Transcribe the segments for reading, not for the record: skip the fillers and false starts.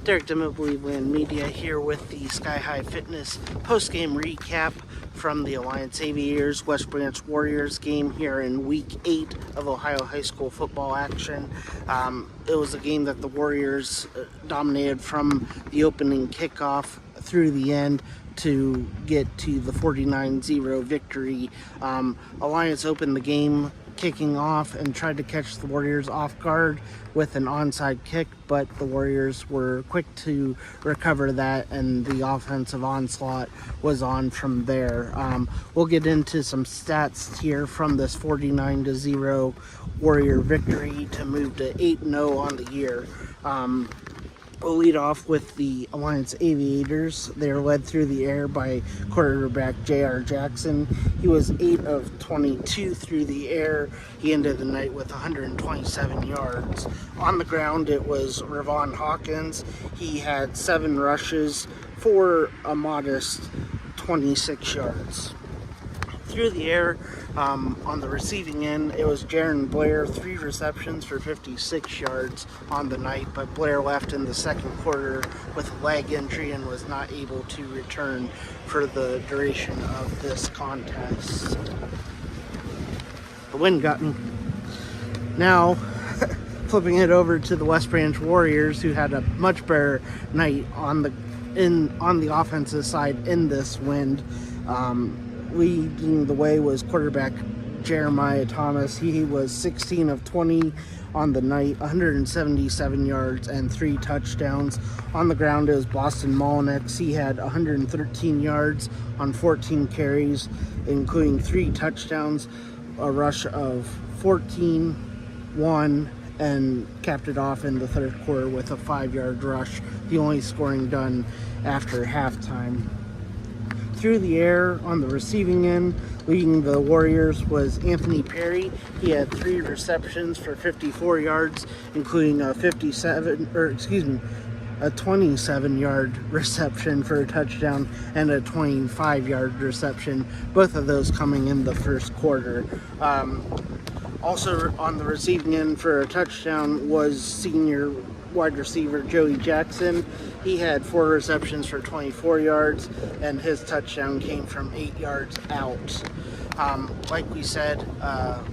Derek Dimit, BelieveLand Media, here with the Sky High Fitness post-game recap from the Alliance Aviators West Branch Warriors game here in Week 8 of Ohio High School football action. It was a game that the Warriors dominated from the opening kickoff through the end to get to the 49-0 victory. Alliance opened the game kicking off and tried to catch the Warriors off guard with an onside kick, but the Warriors were quick to recover that, and the offensive onslaught was on from there. We'll get into some stats here from this 49-0 Warrior victory to move to 8-0 on the year. We'll lead off with the Alliance Aviators. They are led through the air by quarterback J.R. Jackson. He was 8 of 22 through the air. He ended the night with 127 yards. On the ground, it was Ravon Hawkins. He had 7 rushes for a modest 26 yards. Through the air, on the receiving end, it was Jaron Blair, 3 receptions for 56 yards on the night, but Blair left in the second quarter with a leg injury and was not able to return for the duration of this contest. The wind got me. Now, flipping it over to the West Branch Warriors, who had a much better night on the offensive side in this wind. Leading the way was quarterback Jeremiah Thomas. He was 16 of 20 on the night, 177 yards and 3 touchdowns. On the ground, it was Boston Molnix. He had 113 yards on 14 carries, including 3 touchdowns, a rush of 14, 1, and capped it off in the third quarter with a 5-yard rush, the only scoring done after halftime. Through the air on the receiving end, leading the Warriors was Anthony Perry. He had 3 receptions for 54 yards, including a 27-yard reception for a touchdown and a 25-yard reception, both of those coming in the first quarter. Also on the receiving end for a touchdown was senior wide receiver Joey Jackson. He had 4 receptions for 24 yards, and his touchdown came from 8 yards out. Like we said,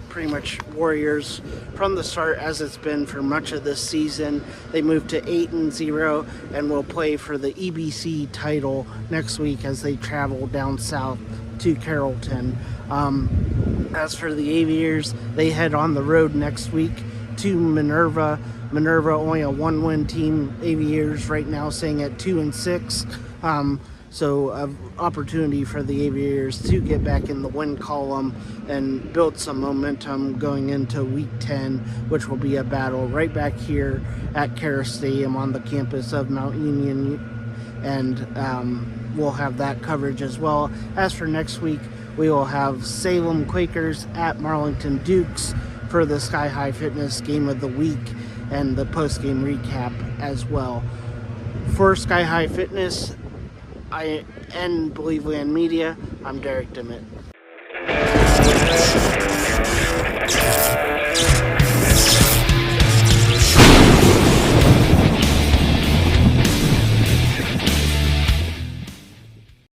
pretty much Warriors from the start, as it's been for much of this season. They moved to 8-0 and will play for the EBC title next week as they travel down south to Carrollton. As for the Aviators, they head on the road next week to Minerva. Minerva only a 1-win team. Aviators right now sitting at 2-6. So an opportunity for the Aviators to get back in the win column and build some momentum going into Week 10, which will be a battle right back here at Kara Stadium on the campus of Mount Union. And we'll have that coverage as well. As for next week, we will have Salem Quakers at Marlington Dukes for the Sky High Fitness Game of the Week and the post-game recap as well. For Sky High Fitness and BelieveLand Media, I'm Derek Dimit.